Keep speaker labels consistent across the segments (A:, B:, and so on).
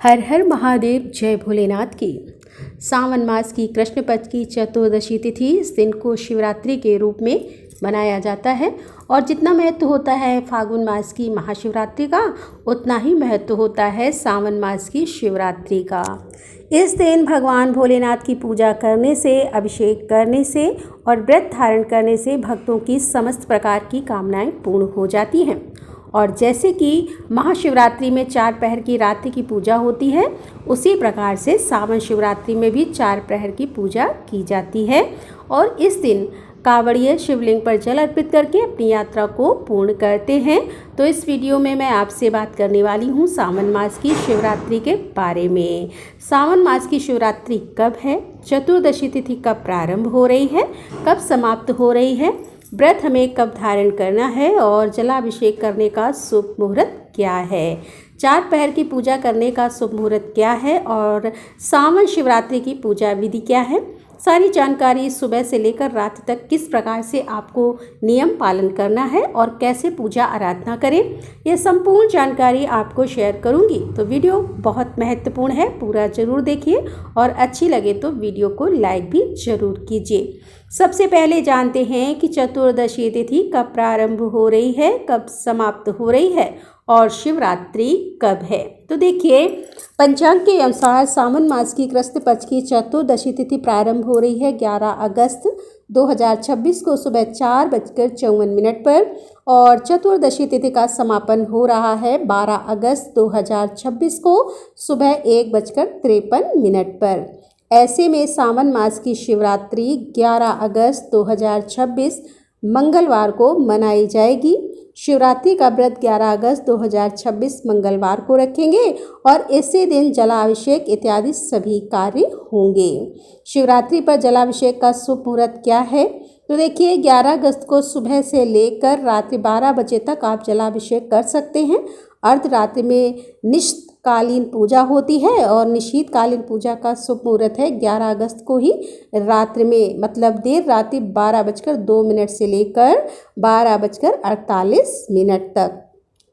A: हर हर महादेव, जय भोलेनाथ की। सावन मास की कृष्ण पक्ष की चतुर्दशी तिथि इस दिन को शिवरात्रि के रूप में मनाया जाता है और जितना महत्व होता है फागुन मास की महाशिवरात्रि का, उतना ही महत्व होता है सावन मास की शिवरात्रि का। इस दिन भगवान भोलेनाथ की पूजा करने से, अभिषेक करने से और व्रत धारण करने से भक्तों की समस्त प्रकार की कामनाएं पूर्ण हो जाती हैं। और जैसे कि महाशिवरात्रि में 4 प्रहर की रात्रि की पूजा होती है, उसी प्रकार से सावन शिवरात्रि में भी 4 प्रहर की पूजा की जाती है। और इस दिन कांवड़िए शिवलिंग पर जल अर्पित करके अपनी यात्रा को पूर्ण करते हैं। तो इस वीडियो में मैं आपसे बात करने वाली हूँ सावन मास की शिवरात्रि के बारे में। सावन मास की शिवरात्रि कब है, चतुर्दशी तिथि कब प्रारंभ हो रही है, कब समाप्त हो रही है, व्रत हमें कब धारण करना है और जलाभिषेक करने का शुभ मुहूर्त क्या है, 4 प्रहर की पूजा करने का शुभ मुहूर्त क्या है और सावन शिवरात्रि की पूजा विधि क्या है, सारी जानकारी सुबह से लेकर रात तक किस प्रकार से आपको नियम पालन करना है और कैसे पूजा आराधना करें, यह संपूर्ण जानकारी आपको शेयर करूंगी। तो वीडियो बहुत महत्वपूर्ण है, पूरा जरूर देखिए और अच्छी लगे तो वीडियो को लाइक भी जरूर कीजिए। सबसे पहले जानते हैं कि चतुर्दशी तिथि कब प्रारंभ हो रही है, कब समाप्त हो रही है और शिवरात्रि कब है। तो देखिए, पंचांग के अनुसार सावन मास की कृष्ण पक्ष की चतुर्दशी तिथि प्रारंभ हो रही है 11 अगस्त 2026 को सुबह 4:54 पर और चतुर्दशी तिथि का समापन हो रहा है 12 अगस्त 2026 को सुबह 1:53 पर। ऐसे में सावन मास की शिवरात्रि 11 अगस्त 2026 मंगलवार को मनाई जाएगी। शिवरात्रि का व्रत 11 अगस्त 2026 मंगलवार को रखेंगे और इसी दिन जलाभिषेक इत्यादि सभी कार्य होंगे। शिवरात्रि पर जलाभिषेक का शुभ मुहूर्त क्या है, तो देखिए 11 अगस्त को सुबह से लेकर रात्रि 12 बजे तक आप जलाभिषेक कर सकते हैं। अर्धरात्रि में निशितकालीन पूजा होती है और निशीतकालीन पूजा का शुभ मुहूर्त है 11 अगस्त को ही रात्रि में, मतलब देर रात्रि 12:02 से लेकर 12:48 तक।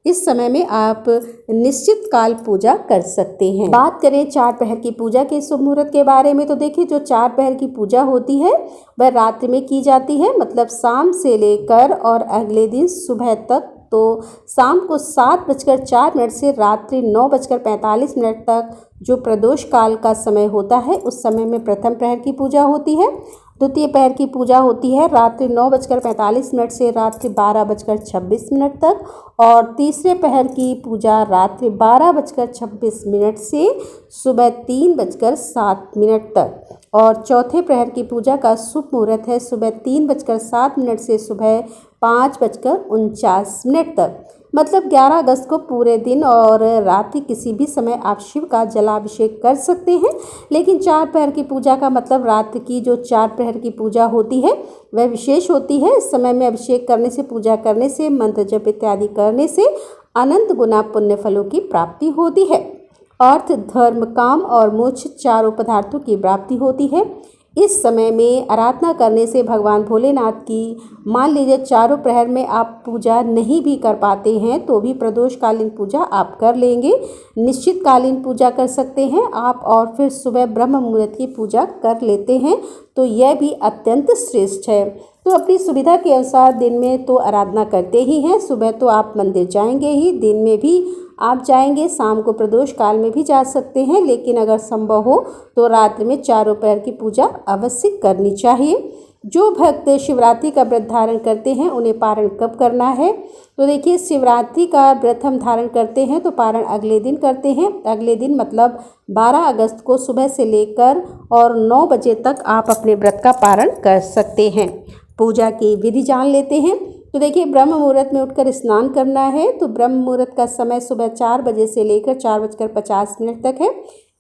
A: इस समय में आप निश्चित काल पूजा कर सकते हैं। बात करें 4 प्रहर की पूजा के शुभ मुहूर्त के बारे में, तो देखिए जो 4 प्रहर की पूजा होती है वह रात्रि में की जाती है, मतलब शाम से लेकर और अगले दिन सुबह तक। तो शाम को 7:04 से रात्रि 9:45 तक जो प्रदोष काल का समय होता है, उस समय में प्रथम प्रहर की पूजा होती है। द्वितीय प्रहर की पूजा होती है रात्रि 9:45 से रात्रि 12:26 तक और तीसरे प्रहर की पूजा रात्रि 12:26 से सुबह 3:07 तक और चौथे प्रहर की पूजा का शुभ मुहूर्त है सुबह 3:07 से सुबह 5:49 तक। मतलब 11 अगस्त को पूरे दिन और रात्रि किसी भी समय आप शिव का जलाभिषेक कर सकते हैं। लेकिन 4 प्रहर की पूजा का मतलब रात्रि की जो 4 प्रहर की पूजा होती है वह विशेष होती है। इस समय में अभिषेक करने से, पूजा करने से, मंत्र जप इत्यादि करने से अनंत गुना पुण्य फलों की प्राप्ति होती है। अर्थ, धर्म, काम और मोक्ष चारों पदार्थों की प्राप्ति होती है। इस समय में आराधना करने से भगवान भोलेनाथ की, मान लीजिए 4 प्रहर में आप पूजा नहीं भी कर पाते हैं तो भी प्रदोषकालीन पूजा आप कर लेंगे, निश्चितकालीन पूजा कर सकते हैं आप और फिर सुबह ब्रह्म मुहूर्त की पूजा कर लेते हैं, तो यह भी अत्यंत श्रेष्ठ है। तो अपनी सुविधा के अनुसार दिन में तो आराधना करते ही हैं, सुबह तो आप मंदिर जाएंगे ही, दिन में भी आप जाएंगे, शाम को प्रदोष काल में भी जा सकते हैं, लेकिन अगर संभव हो तो रात्रि में 4 प्रहर की पूजा अवश्य करनी चाहिए। जो भक्त शिवरात्रि का व्रत धारण करते हैं उन्हें पारण कब करना है, तो देखिए शिवरात्रि का व्रत हम धारण करते हैं तो पारण अगले दिन करते हैं। अगले दिन मतलब 12 अगस्त को सुबह से लेकर और 9 बजे तक आप अपने व्रत का पारण कर सकते हैं। पूजा की विधि जान लेते हैं। तो देखिए ब्रह्म मुहूर्त में उठकर स्नान करना है। तो ब्रह्म मुहूर्त का समय सुबह 4 बजे से लेकर 4:50 तक है।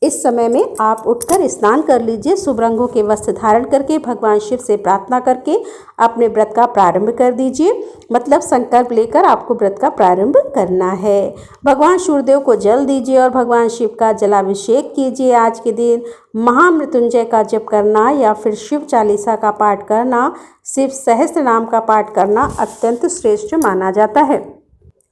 A: इस समय में आप उठकर स्नान कर लीजिए, शुभ रंगों के वस्त्र धारण करके भगवान शिव से प्रार्थना करके अपने व्रत का प्रारंभ कर दीजिए। मतलब संकल्प लेकर आपको व्रत का प्रारंभ करना है। भगवान सूर्यदेव को जल दीजिए और भगवान शिव का जलाभिषेक कीजिए। आज के दिन महामृत्युंजय का जप करना या फिर शिव चालीसा का पाठ करना, शिव सहस्त्र नाम का पाठ करना अत्यंत श्रेष्ठ माना जाता है।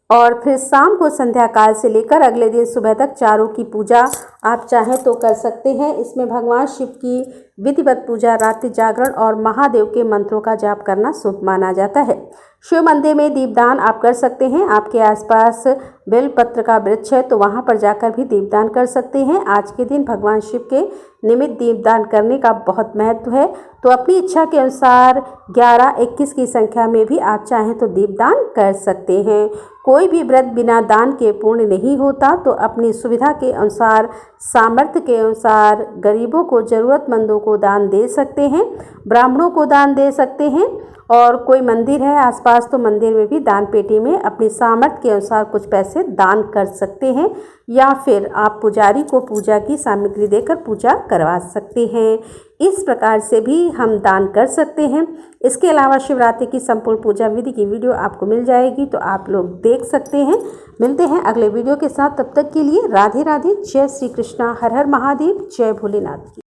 A: और फिर शाम को संध्या काल से लेकर अगले दिन सुबह तक चारों की पूजा आप चाहें तो कर सकते हैं। इसमें भगवान शिव की विधिवत पूजा, रात्रि जागरण और महादेव के मंत्रों का जाप करना शुभ माना जाता है। शिव मंदिर में दीपदान आप कर सकते हैं। आपके आसपास बेलपत्र का वृक्ष है तो वहां पर जाकर भी दीपदान कर सकते हैं। आज के दिन भगवान शिव के निमित्त दीपदान करने का बहुत महत्व है। तो अपनी इच्छा के अनुसार 11, 21 की संख्या में भी आप चाहें तो दीपदान कर सकते हैं। कोई भी व्रत बिना दान के पूर्ण नहीं होता। तो अपनी सुविधा के अनुसार, सामर्थ्य के अनुसार गरीबों को, ज़रूरतमंदों को दान दे सकते हैं, ब्राह्मणों को दान दे सकते हैं। और कोई मंदिर है आसपास तो मंदिर में भी दान पेटी में अपनी सामर्थ्य के अनुसार कुछ पैसे दान कर सकते हैं, या फिर आप पुजारी को पूजा की सामग्री देकर पूजा करवा सकते हैं। इस प्रकार से भी हम दान कर सकते हैं। इसके अलावा शिवरात्रि की संपूर्ण पूजा विधि की वीडियो आपको मिल जाएगी, तो आप लोग देख सकते हैं। मिलते हैं अगले वीडियो के साथ, तब तक के लिए राधे राधे। जय श्री कृष्णा, हर हर महादेव, जय भोलेनाथ की।